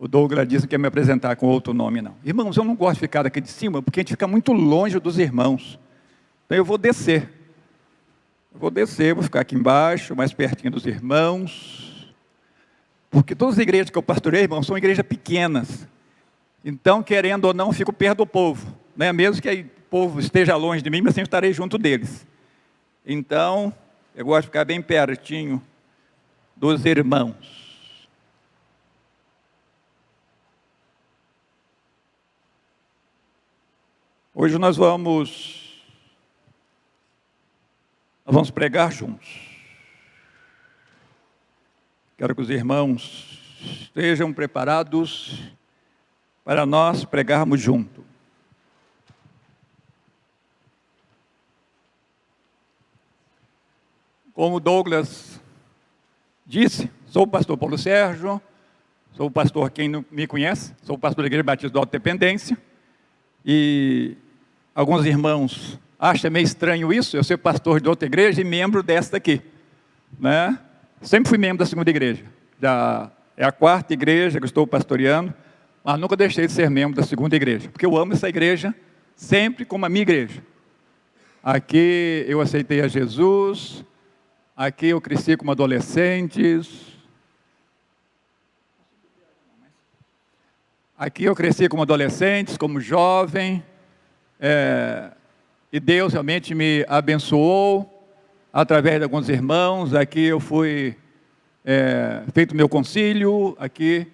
O Douglas disse que ia me apresentar com outro nome, não. Irmãos, eu não gosto de ficar daqui de cima, porque a gente fica muito longe dos irmãos. Então eu vou descer. Vou ficar aqui embaixo, mais pertinho dos irmãos. Porque todas as igrejas que eu pastorei, irmãos, são igrejas pequenas. Então, querendo ou não, fico perto do povo, né? Mesmo que o povo esteja longe de mim, mas sempre estarei junto deles. Então, eu gosto de ficar bem pertinho dos irmãos. Hoje nós vamos pregar juntos. Quero que os irmãos estejam preparados para nós pregarmos junto. Como Douglas disse, sou o pastor Paulo Sérgio, sou o pastor, quem não me conhece, sou o pastor da Igreja Batista do Alto Dependência, e alguns irmãos acham meio estranho isso, eu ser pastor de outra igreja e membro desta aqui, né? Sempre fui membro da segunda igreja, já é a quarta igreja que estou pastoreando, mas nunca deixei de ser membro da segunda igreja, porque eu amo essa igreja sempre como a minha igreja. Aqui eu aceitei a Jesus, aqui eu cresci como adolescente, como jovem, e Deus realmente me abençoou, através de alguns irmãos. Aqui eu fui feito meu concílio, aqui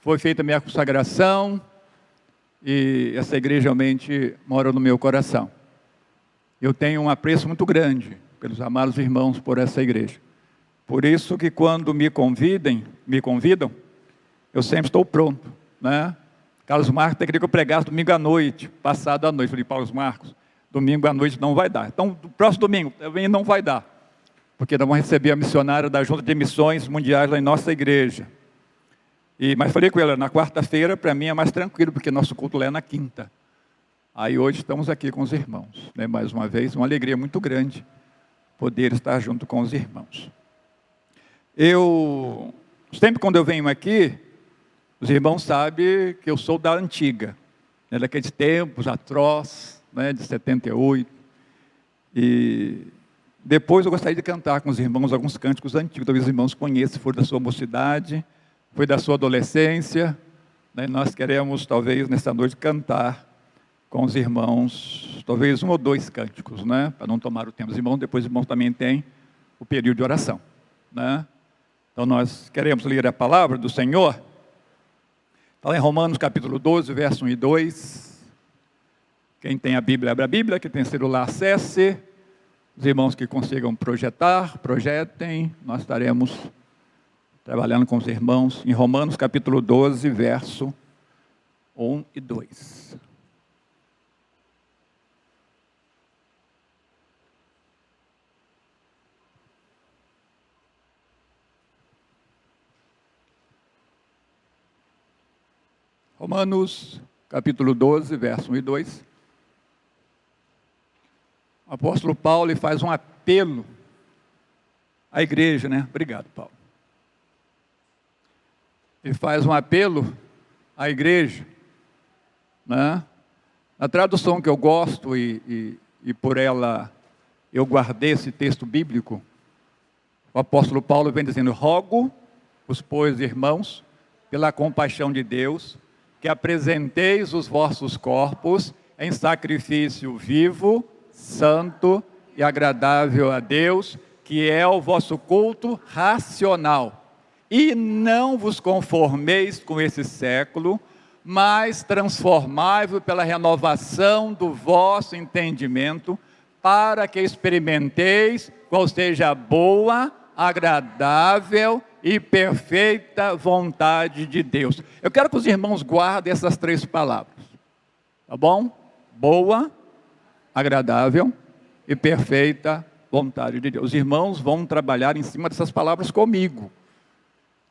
foi feita a minha consagração, e essa igreja realmente mora no meu coração. Eu tenho um apreço muito grande pelos amados irmãos por essa igreja. Por isso que quando me convidam, eu sempre estou pronto, né? Carlos Marcos até queria que eu pregasse domingo à noite, passado à noite. Falei, Paulo Marcos, domingo à noite não vai dar. Então, do próximo domingo também não vai dar, porque nós vamos receber a missionária da Junta de Missões Mundiais lá em nossa igreja. Mas falei com ela, na quarta-feira, para mim é mais tranquilo, porque nosso culto lá é na quinta. Aí hoje estamos aqui com os irmãos, né? Mais uma vez, uma alegria muito grande poder estar junto com os irmãos. Sempre quando eu venho aqui, os irmãos sabem que eu sou da antiga, né? Daqueles tempos atroz, né? De 78. E depois eu gostaria de cantar com os irmãos alguns cânticos antigos, talvez os irmãos conheçam, se for da sua mocidade, foi da sua adolescência, né? Nós queremos, talvez, nessa noite, cantar com os irmãos, talvez 1 ou 2 cânticos, né? Para não tomar o tempo dos irmãos. Depois os irmãos também têm o período de oração, né? Então nós queremos ler a palavra do Senhor. Está lá em Romanos capítulo 12, verso 1 e 2. Quem tem a Bíblia, abre a Bíblia. Quem tem celular, acesse. Os irmãos que consigam projetem. Nós estaremos trabalhando com os irmãos em Romanos capítulo 12, verso 1 e 2. Romanos, capítulo 12, verso 1 e 2. O apóstolo Paulo faz um apelo à igreja, né? Obrigado, Paulo. Ele faz um apelo à igreja, né? Na tradução que eu gosto e por ela eu guardei esse texto bíblico, o apóstolo Paulo vem dizendo: rogo-vos, pois, irmãos, pela compaixão de Deus, que apresenteis os vossos corpos em sacrifício vivo, santo e agradável a Deus, que é o vosso culto racional. E não vos conformeis com esse século, mas transformai-vos pela renovação do vosso entendimento, para que experimenteis qual seja a boa, agradável e perfeita vontade de Deus. Eu quero que os irmãos guardem essas 3 palavras, tá bom? Boa, agradável e perfeita vontade de Deus. Os irmãos vão trabalhar em cima dessas palavras comigo.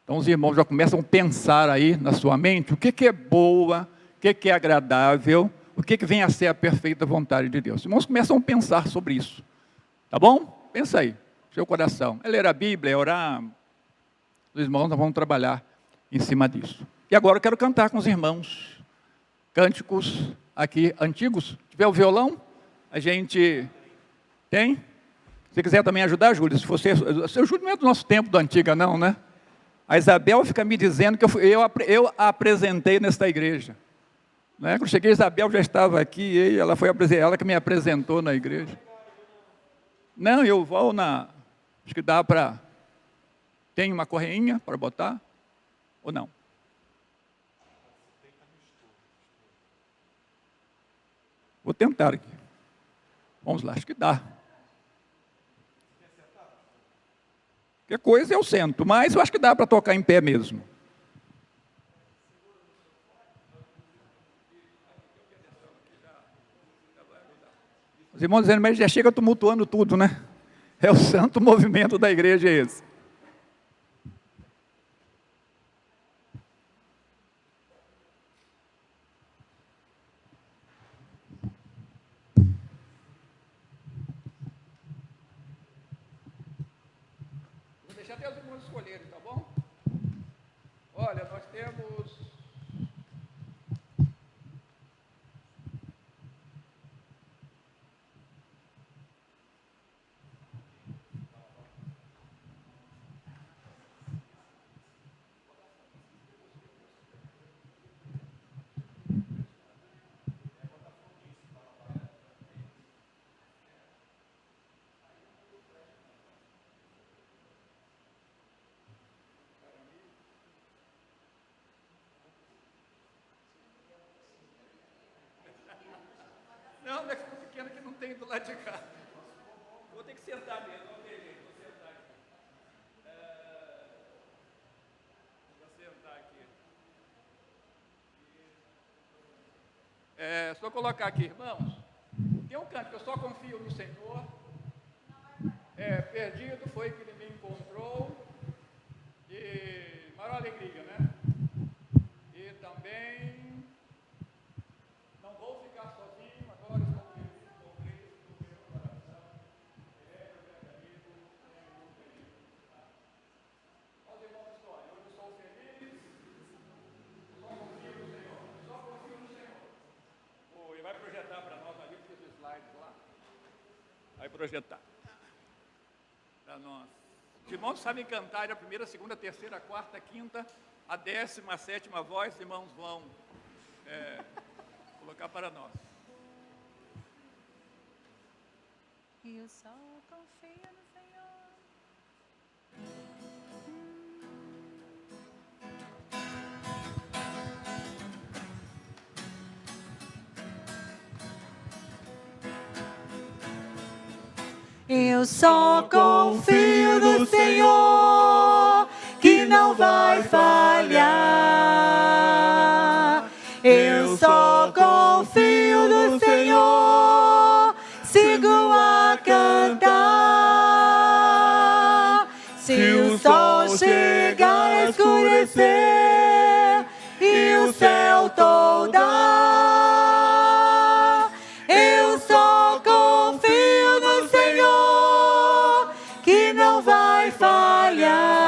Então os irmãos já começam a pensar aí na sua mente o que é boa, o que é agradável, o que vem a ser a perfeita vontade de Deus. Os irmãos começam a pensar sobre isso, tá bom? Pensa aí, seu coração. É ler a Bíblia, é orar. Os irmãos vão trabalhar em cima disso. E agora eu quero cantar com os irmãos cânticos aqui antigos. Se tiver o violão, a gente tem. Se você quiser também ajudar, Júlio, se você... O Júlio não é do nosso tempo, da antiga não, né? A Isabel fica me dizendo que eu a apresentei nesta igreja. Né? Quando cheguei, a Isabel já estava aqui, e ela que me apresentou na igreja. Não, eu vou na... Acho que dá para... Tem uma correinha para botar? Ou não? Vou tentar aqui. Vamos lá, acho que dá. Qualquer coisa eu sento, mas eu acho que dá para tocar em pé mesmo. Os irmãos dizendo, mas já chega tumultuando tudo, né? É o santo movimento da igreja esse. Vou deixar até os irmãos escolherem, tá bom? Olha, nós temos... Não, é tão pequeno que não tem do lado de cá. Vou ter que sentar mesmo, não tem jeito, vou sentar aqui. Vou sentar aqui. Só colocar aqui, irmãos. Tem um canto que eu só confio no Senhor. Perdido foi que ele me encontrou. E maior alegria, né? E também não vou ficar sozinho, agora estou feliz com Cristo no meu coração. É o verdadeiro Olha os irmãos da história, hoje eu sou feliz, só confio no Senhor, só confio no Senhor. Ele vai projetar para nós ali, porque os slides lá. Vai projetar para nós. Os irmãos sabem cantar a primeira, segunda, terceira, quarta, quinta, a 17ª voz, os irmãos vão colocar para nós. Eu só confio no Senhor. Eu só confio no Senhor, que não vai falhar. Eu só confio no Senhor, sigo a cantar. Se o sol chegar a escurecer e o céu toldar, eu só confio no Senhor, que não vai falhar.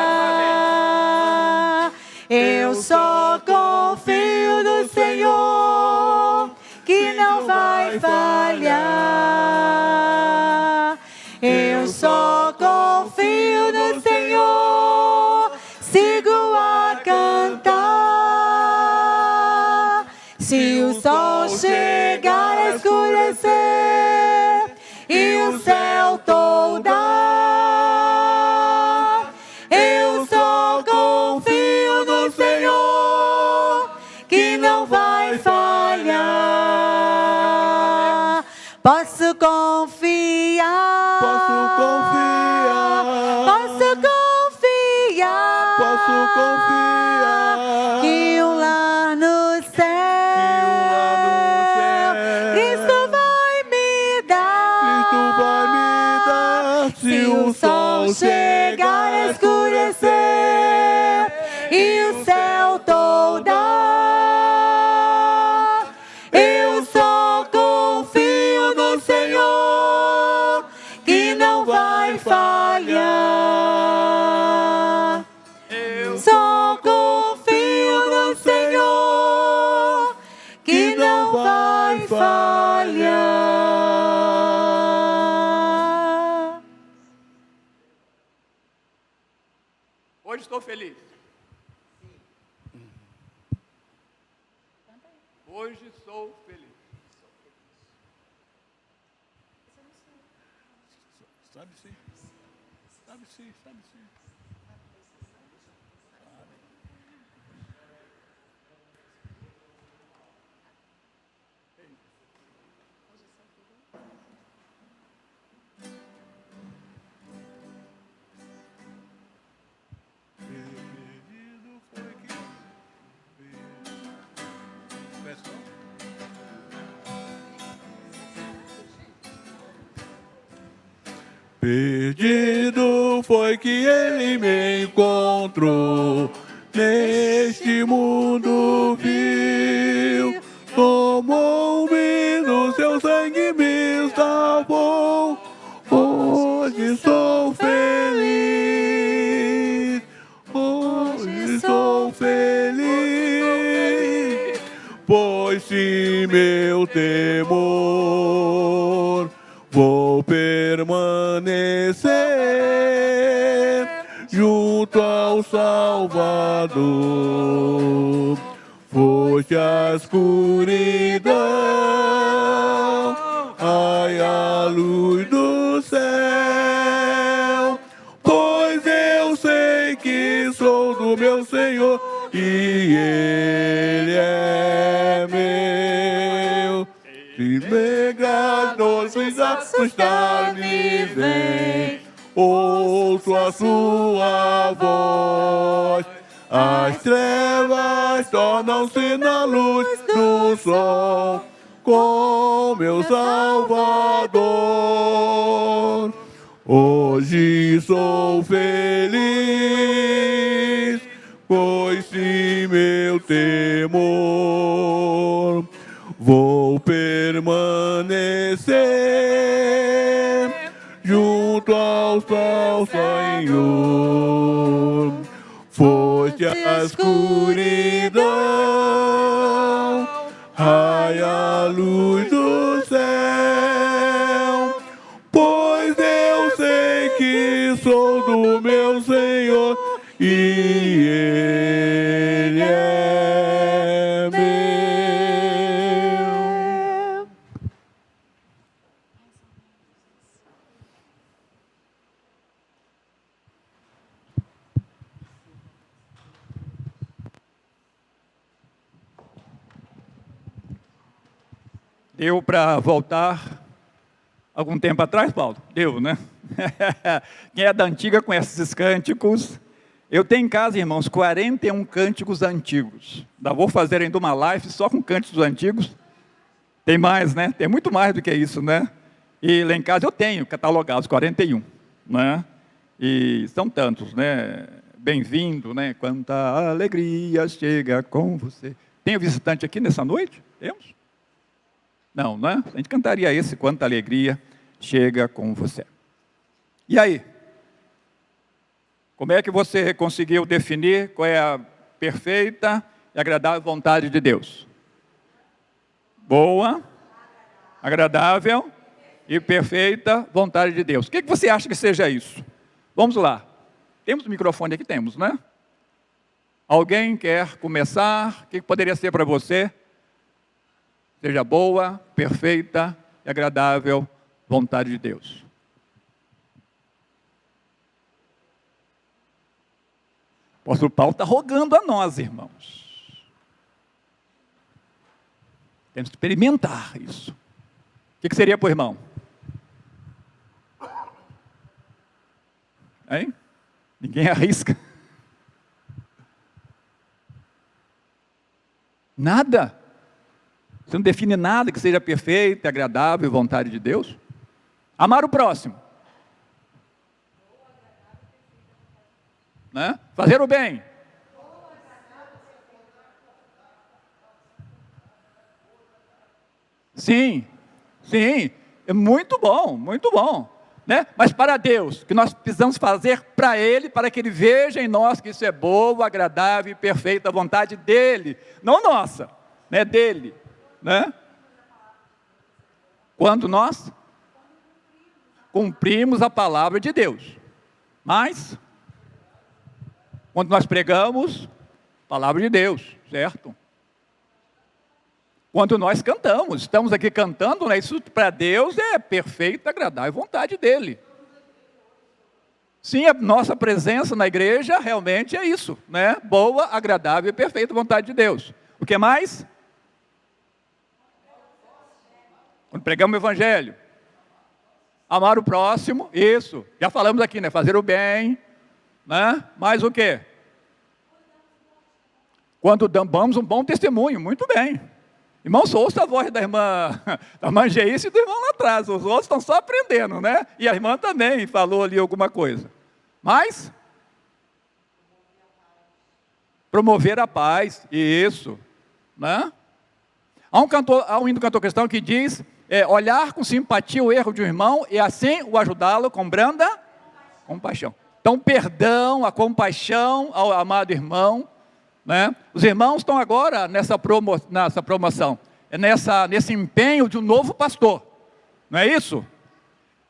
Eu só confio no Senhor, que não vai falhar. Eu só confio no Senhor, sigo a cantar. Se o sol chegar a escurecer e o céu toldar, eu só confio no Senhor, que não vai falhar. Posso confiar, Posso confiar, posso confiar, posso confiar, que um lar no céu, Cristo vai me dar. Se o sol chegar a escurecer e o céu toldar, eu só confio no Senhor, que não vai falhar. Eu só confio no Senhor, Hoje sou feliz. Sabe sim. Sabe sim, sabe sim. Perdido foi que começa não? Perdido foi que ele me encontrou, neste mundo vil, tomou-me no seu sangue, me salvou, hoje sou feliz, hoje sou feliz, pois se meu temor vou permanecer junto ao Salvador. Foste a escuridão, ai, a luz do céu, pois eu sei que sou do meu Senhor e Ele é meu. Se negar nossos assustar-me vem, ouço a sua voz. As trevas tornam-se na luz do sol, com meu Salvador. Hoje sou feliz, pois se meu temor vou permanecer junto ao Senhor. Foste a escuridão, ai, a luz do céu, pois eu sei que sou do meu Senhor e Ele é meu. Deu para voltar algum tempo atrás, Paulo? Deu, né? Quem é da antiga conhece esses cânticos. Eu tenho em casa, irmãos, 41 cânticos antigos. Ainda vou fazer ainda uma live só com cânticos antigos. Tem mais, né? Tem muito mais do que isso, né? E lá em casa eu tenho catalogados 41, né? E são tantos, né? Bem-vindo, né? Quanta alegria chega com você. Tem visitante aqui nessa noite? Temos? Não, né? A gente cantaria esse, quanta alegria chega com você. E aí? Como é que você conseguiu definir qual é a perfeita e agradável vontade de Deus? Boa, agradável e perfeita vontade de Deus. O que você acha que seja isso? Vamos lá. Temos o microfone aqui? Temos, né? Alguém quer começar? O que poderia ser para você? Seja boa, perfeita e agradável vontade de Deus. O apóstolo Paulo está rogando a nós, irmãos. Temos que experimentar isso. O que seria para o irmão? Hein? Ninguém arrisca. Nada. Você não define nada que seja perfeito, agradável e vontade de Deus? Amar o próximo. Né? Fazer o bem. Sim, sim, é muito bom, né? Mas para Deus, que nós precisamos fazer para Ele, para que Ele veja em nós que isso é boa, agradável e perfeita a vontade dEle, não nossa, né? Dele, né? Quando nós cumprimos a palavra de Deus, mas quando nós pregamos a palavra de Deus, certo? Quando nós cantamos, estamos aqui cantando, né? Isso para Deus é perfeita, agradável vontade dele. Sim, a nossa presença na igreja realmente é isso, né? Boa, agradável e perfeita vontade de Deus. O que mais? Quando pregamos o evangelho. Amar o próximo, isso. Já falamos aqui, né? Fazer o bem, né? Mais o quê? Quando damos um bom testemunho, muito bem. Irmãos, ouça a voz da irmã Geice e do irmão lá atrás. Os outros estão só aprendendo, né? E a irmã também falou ali alguma coisa. Mas promover a paz, isso, né? Há um hino cantor cristão que diz, olhar com simpatia o erro de um irmão e assim o ajudá-lo com branda compaixão. Então, perdão, a compaixão ao amado irmão, né? Os irmãos estão agora nessa promoção, nesse empenho de um novo pastor, não é isso?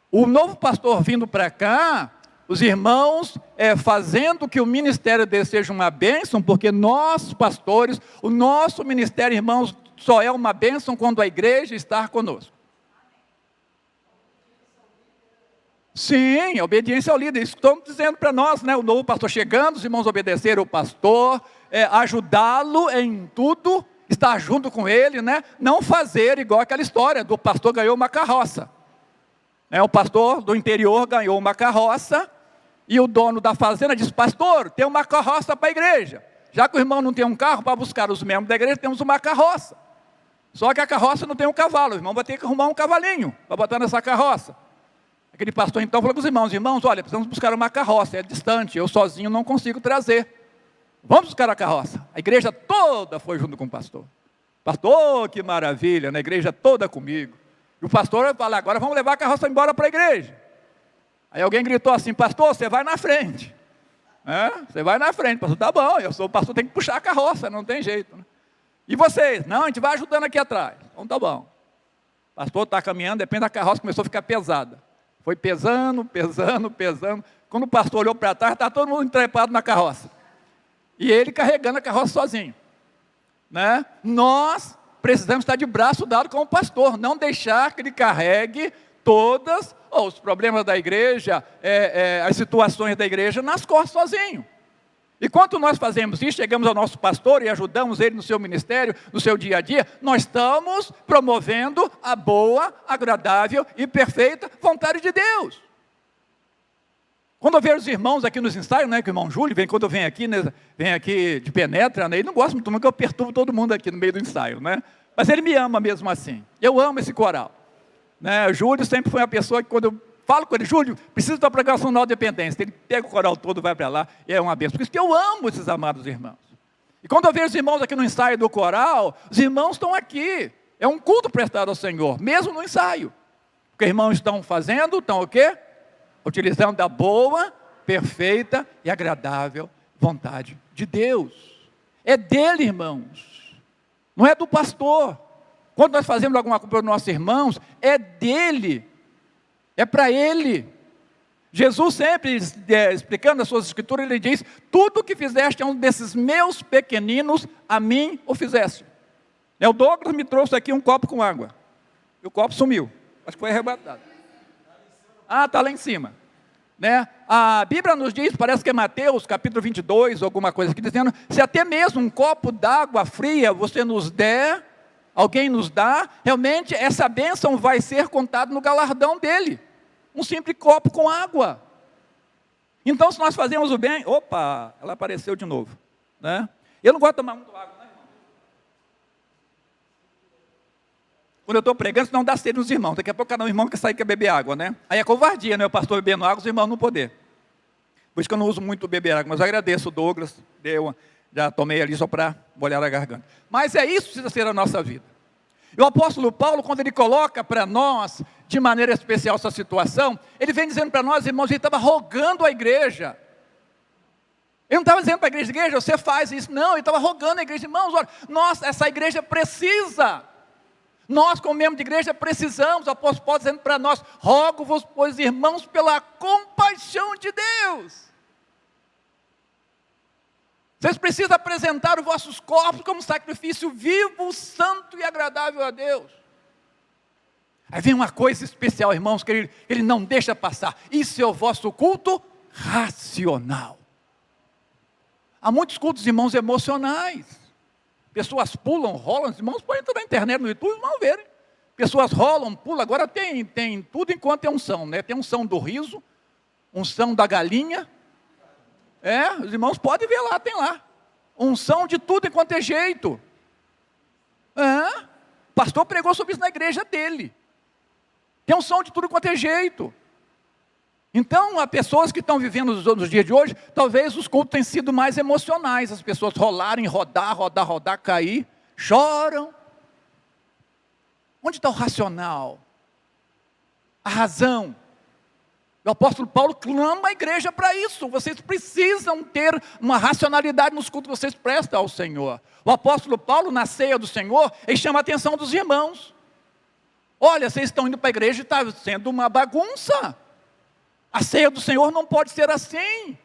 O novo pastor vindo para cá, os irmãos fazendo que o ministério dele seja uma bênção, porque nós, pastores, o nosso ministério, irmãos, só é uma bênção quando a igreja está conosco. Sim, a obediência ao líder, isso estão dizendo para nós, né? O novo pastor chegando, os irmãos obedeceram o pastor, ajudá-lo em tudo, estar junto com ele, né? Não fazer igual aquela história do pastor ganhou uma carroça. O pastor do interior ganhou uma carroça, e o dono da fazenda disse, pastor, tem uma carroça para a igreja. Já que o irmão não tem um carro para buscar os membros da igreja, temos uma carroça. Só que a carroça não tem um cavalo, o irmão vai ter que arrumar um cavalinho para botar nessa carroça. Aquele pastor então falou com os irmãos, olha, precisamos buscar uma carroça, é distante, eu sozinho não consigo trazer. Vamos buscar a carroça. A igreja toda foi junto com o pastor. Pastor, que maravilha, na igreja toda comigo. E o pastor fala, agora vamos levar a carroça embora para a igreja. Aí alguém gritou assim, pastor, você vai na frente. Você vai na frente, pastor, tá bom, eu sou o pastor, tem que puxar a carroça, não tem jeito. Né? E vocês? Não, a gente vai ajudando aqui atrás. Então tá bom. O pastor está caminhando, depende da carroça, começou a ficar pesada. Foi pesando. Quando o pastor olhou para trás, está todo mundo entrepado na carroça. E ele carregando a carroça sozinho. Né? Nós precisamos estar de braço dado com o pastor, não deixar que ele carregue todos os problemas da igreja, as situações da igreja nas costas sozinho. E quando nós fazemos isso, chegamos ao nosso pastor e ajudamos ele no seu ministério, no seu dia a dia, nós estamos promovendo a boa, agradável e perfeita vontade de Deus. Quando eu vejo os irmãos aqui nos ensaios, né, que o irmão Júlio, quando eu venho aqui, né, vem aqui de penetra, né, ele não gosta muito, que eu perturbo todo mundo aqui no meio do ensaio, né? Mas ele me ama mesmo assim. Eu amo esse coral. Né? O Júlio sempre foi uma pessoa que quando eu falo com ele, Júlio, preciso da pregação da dependência. Ele pega o coral todo, vai para lá, e é uma bênção. Por isso que eu amo esses amados irmãos. E quando eu vejo os irmãos aqui no ensaio do coral, os irmãos estão aqui. É um culto prestado ao Senhor, mesmo no ensaio. Porque os irmãos estão fazendo, estão o quê? Utilizando a boa, perfeita e agradável vontade de Deus. É dele, irmãos. Não é do pastor. Quando nós fazemos alguma coisa para os nossos irmãos, é dele. É para ele. Jesus sempre, explicando as suas escrituras, ele diz, tudo que fizeste a um desses meus pequeninos, a mim o fizeste. O Douglas me trouxe aqui um copo com água. E o copo sumiu. Acho que foi arrebatado. Está lá em cima. Né? A Bíblia nos diz, parece que é Mateus, capítulo 22, alguma coisa aqui, dizendo, se até mesmo um copo d'água fria você nos der, alguém nos dá, realmente essa bênção vai ser contada no galardão dele. Um simples copo com água. Então, se nós fazemos o bem... Opa, ela apareceu de novo. Né? Eu não gosto de tomar muito água, né, irmão? Quando eu estou pregando, senão dá sede nos irmãos. Daqui a pouco cada irmão quer sair, quer beber água, né? Aí é covardia, né? O pastor bebendo água, os irmãos não poder. Por isso que eu não uso muito beber água. Mas eu agradeço o Douglas, já tomei ali só para molhar a garganta. Mas é isso que precisa ser a nossa vida. E o apóstolo Paulo, quando ele coloca para nós, de maneira especial, essa situação, ele vem dizendo para nós, irmãos, ele estava rogando à igreja. Ele não estava dizendo para a igreja, você faz isso. Não, ele estava rogando à igreja, irmãos, olha, essa igreja precisa. Nós, como membro de igreja, precisamos. O apóstolo Paulo dizendo para nós, rogo-vos, pois, irmãos, pela compaixão de Deus. Vocês precisam apresentar os vossos corpos como sacrifício vivo, santo e agradável a Deus. Aí vem uma coisa especial, irmãos, que ele não deixa passar. Isso é o vosso culto racional. Há muitos cultos, irmãos, emocionais. Pessoas pulam, rolam, os irmãos podem entrar na internet, no YouTube, vão verem. Pessoas rolam, pulam, agora tem tudo enquanto é unção, né? Tem unção do riso, unção da galinha. Os irmãos podem ver lá, tem lá. Unção de tudo enquanto é jeito. O pastor pregou sobre isso na igreja dele. Tem unção de tudo quanto é jeito. Então, há pessoas que estão vivendo nos dias de hoje, talvez os cultos tenham sido mais emocionais. As pessoas rolarem, rodar, cair, choram. Onde está o racional? A razão? O apóstolo Paulo clama a igreja para isso. Vocês precisam ter uma racionalidade nos cultos que vocês prestam ao Senhor. O apóstolo Paulo, na ceia do Senhor, ele chama a atenção dos irmãos. Olha, vocês estão indo para a igreja e está sendo uma bagunça. A ceia do Senhor não pode ser assim.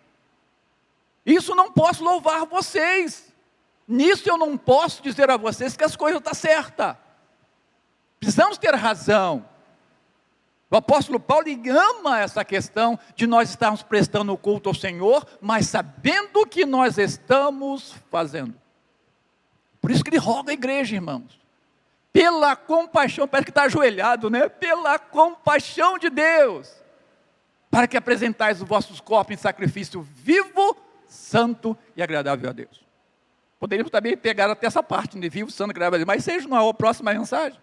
Isso não posso louvar vocês. Nisso eu não posso dizer a vocês que as coisas estão certas. Precisamos ter razão. O apóstolo Paulo ama essa questão de nós estarmos prestando o culto ao Senhor, mas sabendo o que nós estamos fazendo. Por isso que ele roga a igreja, irmãos. Pela compaixão, parece que está ajoelhado, né? Pela compaixão de Deus. Para que apresentais os vossos corpos em sacrifício vivo, santo e agradável a Deus. Poderíamos também pegar até essa parte de vivo, santo e agradável a Deus, mas seja na próxima mensagem.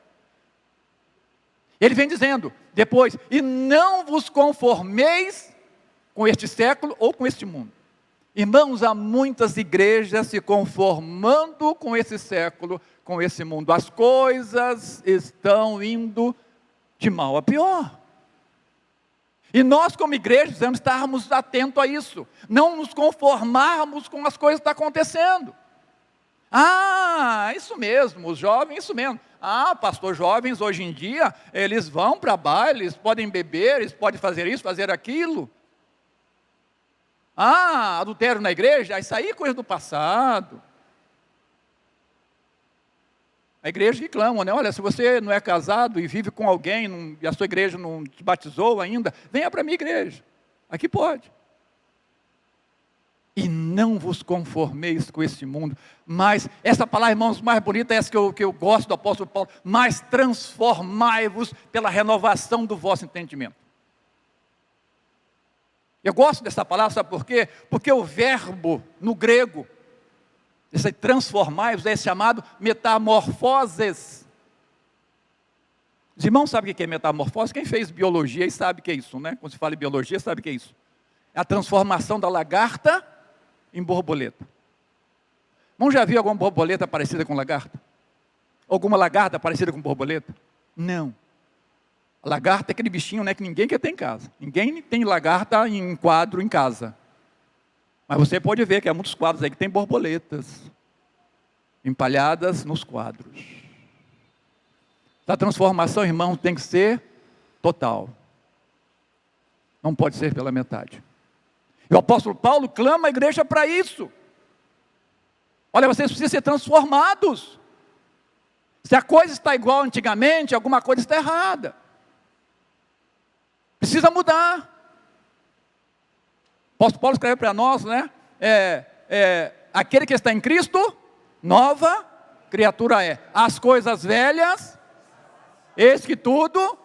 Ele vem dizendo, depois, e não vos conformeis com este século ou com este mundo. Irmãos, há muitas igrejas se conformando com esse século, com esse mundo. As coisas estão indo de mal a pior. E nós, como igreja, precisamos estarmos atentos a isso. Não nos conformarmos com as coisas que estão acontecendo. Isso mesmo, os jovens, isso mesmo. Pastor, jovens hoje em dia, eles vão para baile, eles podem beber, eles podem fazer isso, fazer aquilo. Adultério na igreja, isso aí é coisa do passado. A igreja que clama, né? Olha, se você não é casado e vive com alguém, e a sua igreja não te batizou ainda, venha para a minha igreja. Aqui pode. E não vos conformeis com este mundo. Mas, essa palavra, irmãos, mais bonita é essa que eu gosto do apóstolo Paulo. Mas transformai-vos pela renovação do vosso entendimento. Eu gosto dessa palavra, sabe por quê? Porque o verbo no grego, esse transformai-vos, é chamado metamorfoses. Os irmãos sabem o que é metamorfose? Quem fez biologia sabe o que é isso, né? Quando se fala em biologia, sabe o que é isso? É a transformação da lagarta em borboleta. Não já viu alguma borboleta parecida com lagarta? Alguma lagarta parecida com borboleta? Não. A lagarta é aquele bichinho, né, que ninguém quer ter em casa. Ninguém tem lagarta em quadro em casa. Mas você pode ver que há muitos quadros aí que tem borboletas empalhadas nos quadros. A transformação, irmão, tem que ser total. Não pode ser pela metade. E o apóstolo Paulo clama a igreja para isso. Olha, vocês precisam ser transformados. Se a coisa está igual antigamente, alguma coisa está errada. Precisa mudar. O apóstolo Paulo escreve para nós, né? Aquele que está em Cristo, nova criatura é. As coisas velhas, eis que tudo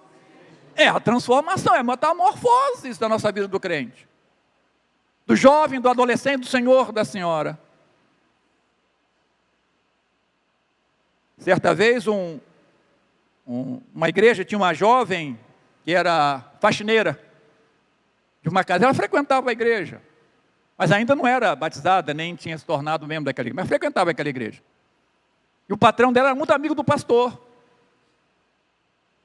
é a transformação, é a metamorfose da nossa vida do crente. Do jovem, do adolescente, do senhor, da senhora. Certa vez, uma igreja tinha uma jovem que era faxineira de uma casa. Ela frequentava a igreja, mas ainda não era batizada, nem tinha se tornado membro daquela igreja, mas frequentava aquela igreja. E o patrão dela era muito amigo do pastor.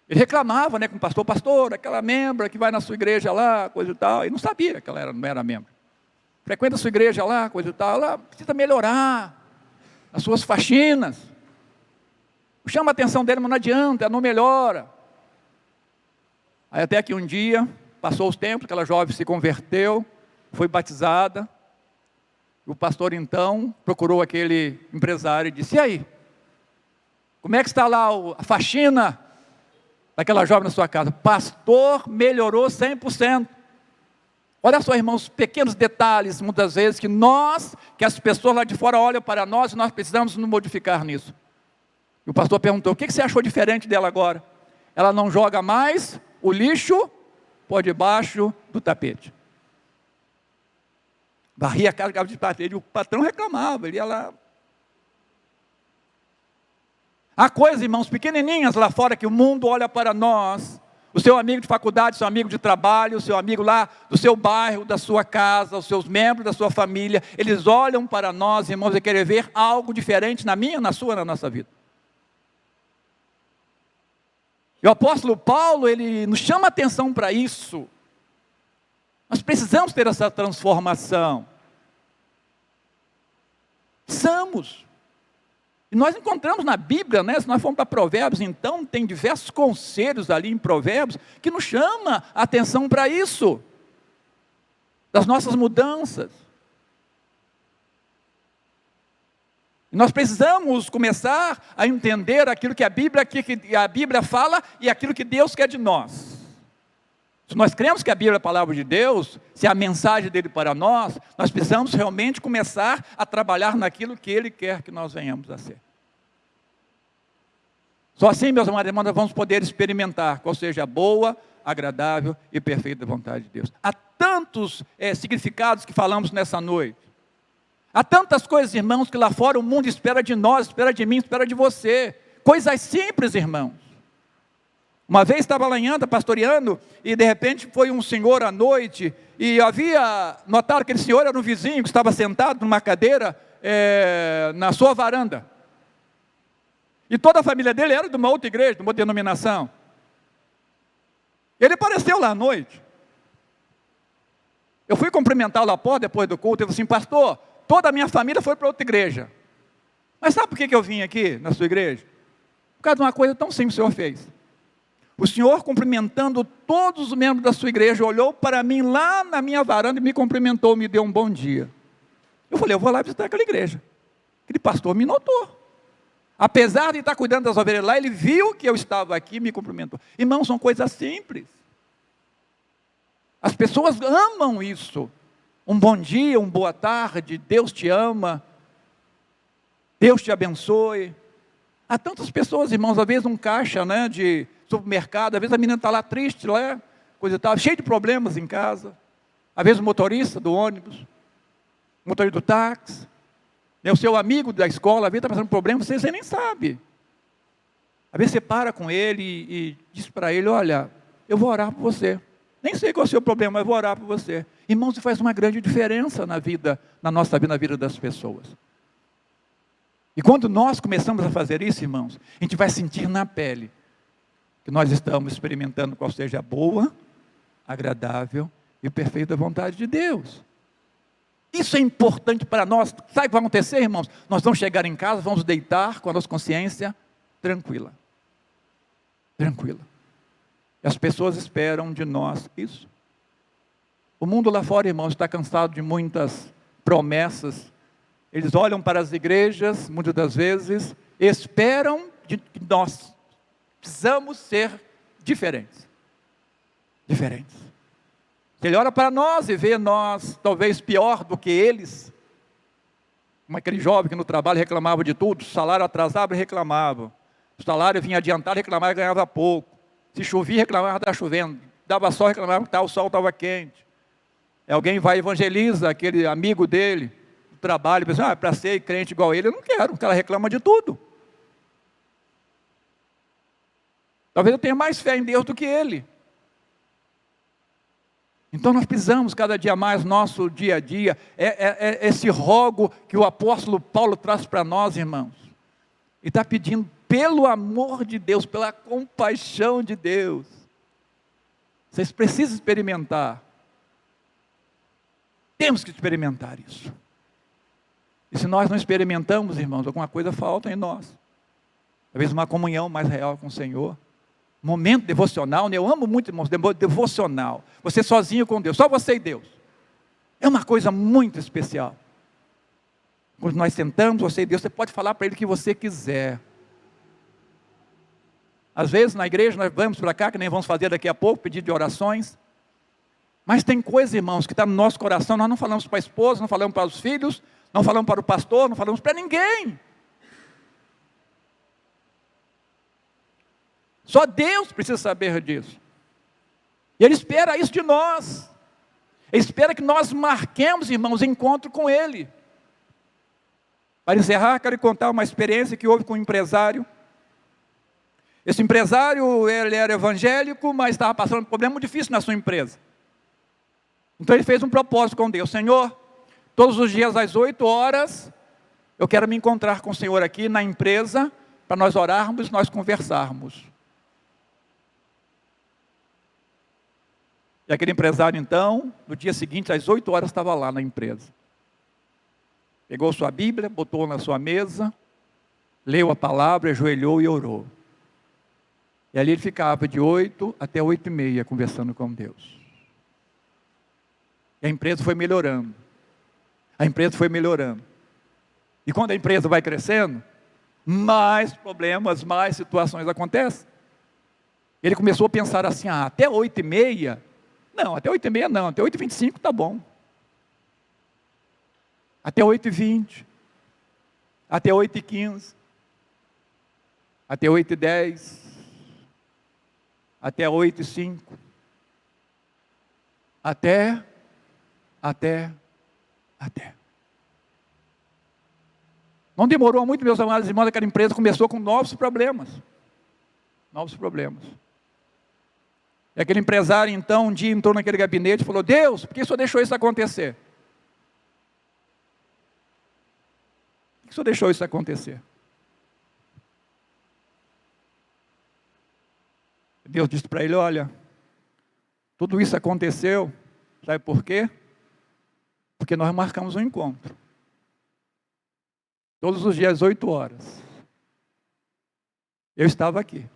Ele reclamava, né, com o pastor, pastor, aquela membra que vai na sua igreja lá, coisa e tal. E não sabia que ela não era membro. Frequenta a sua igreja lá, coisa e tal. Ela precisa melhorar as suas faxinas. Chama a atenção dele, mas não adianta, ela não melhora. Aí até que um dia, passou os tempos, aquela jovem se converteu, foi batizada. O pastor então procurou aquele empresário e disse: e aí? Como é que está lá a faxina daquela jovem na sua casa? Pastor, melhorou 100%. Olha só, irmãos, pequenos detalhes, muitas vezes, que as pessoas lá de fora olham para nós e nós precisamos nos modificar nisso. E o pastor perguntou: o que você achou diferente dela agora? Ela não joga mais o lixo por debaixo do tapete. Varria a casa de tapete. O patrão reclamava, ele ia lá. Há coisas, irmãos, pequenininhas lá fora que o mundo olha para nós. O seu amigo de faculdade, seu amigo de trabalho, o seu amigo lá do seu bairro, da sua casa, os seus membros da sua família, eles olham para nós, irmãos, e querem ver algo diferente na minha, na sua, na nossa vida. E o apóstolo Paulo, ele nos chama a atenção para isso. Nós precisamos ter essa transformação. Precisamos. E nós encontramos na Bíblia, né, se nós formos para Provérbios, então, tem diversos conselhos ali em Provérbios, que nos chama a atenção para isso. Das nossas mudanças. E nós precisamos começar a entender aquilo que a Bíblia fala e aquilo que Deus quer de nós. Se nós cremos que a Bíblia é a palavra de Deus, se é a mensagem dele para nós, nós precisamos realmente começar a trabalhar naquilo que ele quer que nós venhamos a ser. Só assim, meus amados irmãos, nós vamos poder experimentar qual seja a boa, agradável e perfeita vontade de Deus. Há tantos significados que falamos nessa noite. Há tantas coisas, irmãos, que lá fora o mundo espera de nós, espera de mim, espera de você. Coisas simples, irmãos. Uma vez estava lá em Anta, pastoreando, e de repente foi um senhor à noite, e havia notado que aquele senhor era um vizinho que estava sentado numa cadeira na sua varanda. E toda a família dele era de uma outra igreja, de uma denominação. Ele apareceu lá à noite. Eu fui cumprimentá-lo à porta depois do culto, ele falou assim: pastor, toda a minha família foi para outra igreja. Mas sabe por que eu vim aqui na sua igreja? Por causa de uma coisa tão simples que o senhor fez. O senhor, cumprimentando todos os membros da sua igreja, olhou para mim lá na minha varanda e me cumprimentou, me deu um bom dia. Eu falei: eu vou lá visitar aquela igreja. Aquele pastor me notou. Apesar de estar cuidando das ovelhas lá, ele viu que eu estava aqui e me cumprimentou. Irmãos, são coisas simples. As pessoas amam isso. Um bom dia, uma boa tarde, Deus te ama, Deus te abençoe. Há tantas pessoas, irmãos, às vezes um caixa, né, de supermercado, às vezes a menina está lá triste, lá, coisa e tal, cheia de problemas em casa. Às vezes o motorista do ônibus, o motorista do táxi, né, o seu amigo da escola, às vezes está passando por problema, você nem sabe. Às vezes você para com ele e diz para ele: olha, eu vou orar por você. Nem sei qual é o seu problema, mas vou orar por você. Irmãos, isso faz uma grande diferença na vida, na nossa vida, na vida das pessoas. E quando nós começamos a fazer isso, irmãos, a gente vai sentir na pele que nós estamos experimentando qual seja a boa, agradável e perfeita vontade de Deus. Isso é importante para nós. Sabe o que vai acontecer, irmãos? Nós vamos chegar em casa, vamos deitar com a nossa consciência tranquila. Tranquila. E as pessoas esperam de nós isso. O mundo lá fora, irmãos, está cansado de muitas promessas. Eles olham para as igrejas, muitas das vezes, esperam de que nós precisamos ser diferentes. Diferentes. Ele olha para nós e vê nós talvez pior do que eles. Como aquele jovem que no trabalho reclamava de tudo, o salário atrasava e reclamava. O salário vinha adiantado, reclamava e ganhava pouco. Se chovia, reclamava que estava chovendo. Dava sol, reclamava que o sol estava quente. Alguém vai e evangeliza aquele amigo dele, do trabalho, pensa: para ser crente igual ele, eu não quero. O cara reclama de tudo. Talvez eu tenha mais fé em Deus do que ele. Então nós precisamos cada dia mais, nosso dia a dia, esse rogo que o apóstolo Paulo traz para nós, irmãos. E está pedindo, pelo amor de Deus, pela compaixão de Deus. Vocês precisam experimentar. Temos que experimentar isso. E se nós não experimentamos, irmãos, alguma coisa falta em nós. Talvez uma comunhão mais real com o Senhor. Momento devocional, né? Eu amo muito, irmãos, devocional. Você sozinho com Deus, só você e Deus. É uma coisa muito especial. quando nós sentamos, você e Deus, você pode falar para Ele o que você quiser. Às vezes na igreja nós vamos para cá, que nem vamos fazer daqui a pouco, pedido de orações. Mas tem coisa, irmãos, que está no nosso coração, nós não falamos para a esposa, não falamos para os filhos, não falamos para o pastor, não falamos para ninguém. Só Deus precisa saber disso. E Ele espera isso de nós. Ele espera que nós marquemos, irmãos, encontro com Ele. Para encerrar, quero contar uma experiência que houve com um empresário. Esse empresário, ele era evangélico, mas estava passando um problema muito difícil na sua empresa. Então ele fez um propósito com Deus: Senhor, todos os dias às 8 horas, eu quero me encontrar com o Senhor aqui na empresa, para nós orarmos, nós conversarmos. E aquele empresário então, no dia seguinte, às 8 horas, estava lá na empresa. Pegou sua Bíblia, botou na sua mesa, leu a palavra, ajoelhou e orou. E ali ele ficava de 8 até 8h30 conversando com Deus. E a empresa foi melhorando. A empresa foi melhorando. E quando a empresa vai crescendo, mais problemas, mais situações acontecem. Ele começou a pensar assim: até 8h30? Não, até 8h30 não, até 8h25 está bom. Até 8h20. Até 8h15. Até 8h10. Até 8h05. Até. Não demorou muito, meus amados irmãos, aquela empresa começou com novos problemas. Novos problemas. E aquele empresário, então, um dia entrou naquele gabinete e falou: Deus, por que o Senhor deixou isso acontecer? Por que o Senhor deixou isso acontecer? Deus disse para ele: olha, tudo isso aconteceu, sabe por quê? Porque nós marcamos um encontro. Todos os dias, 8 horas. Eu estava aqui.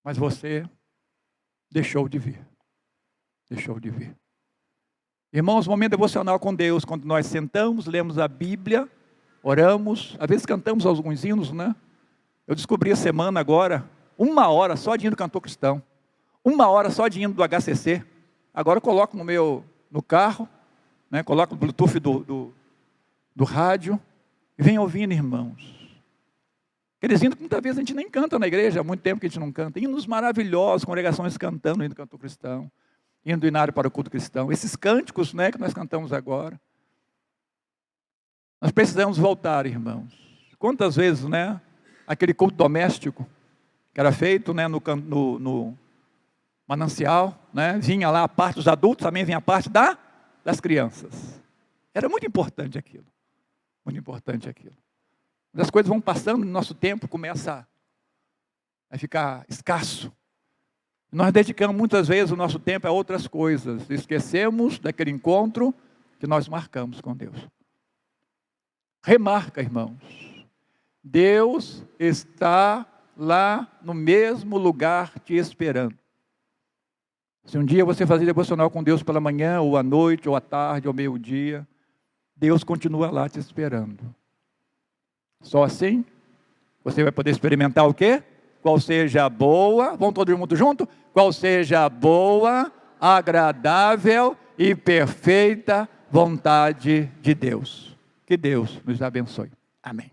Mas você deixou de vir. Deixou de vir. Irmãos, momento devocional com Deus, quando nós sentamos, lemos a Bíblia, oramos, às vezes cantamos alguns hinos, né? Eu descobri a semana agora, 1 hora só de hino do cantor cristão. 1 hora só de hino do HCC. Agora eu coloco no carro, né? Coloco o Bluetooth do rádio e venho ouvindo, irmãos. Aqueles hinos que muitas vezes a gente nem canta na igreja, há muito tempo que a gente não canta. Hinos maravilhosos, congregações cantando o hino do cantor cristão, hino do inário para o culto cristão. Esses cânticos, né, que nós cantamos agora. Nós precisamos voltar, irmãos. Quantas vezes, né, aquele culto doméstico que era feito, né, no manancial, né, vinha lá a parte dos adultos, também vinha a parte das crianças. Era muito importante aquilo. Muito importante aquilo. As coisas vão passando, no nosso tempo começa a ficar escasso. Nós dedicamos muitas vezes o nosso tempo a outras coisas. Esquecemos daquele encontro que nós marcamos com Deus. Remarca, irmãos. Deus está lá no mesmo lugar te esperando. Se um dia você fazer devocional com Deus pela manhã, ou à noite, ou à tarde, ou meio-dia, Deus continua lá te esperando. Só assim, você vai poder experimentar o quê? Qual seja a boa, vamos todo mundo junto? Qual seja a boa, agradável e perfeita vontade de Deus. Que Deus nos abençoe. Amém.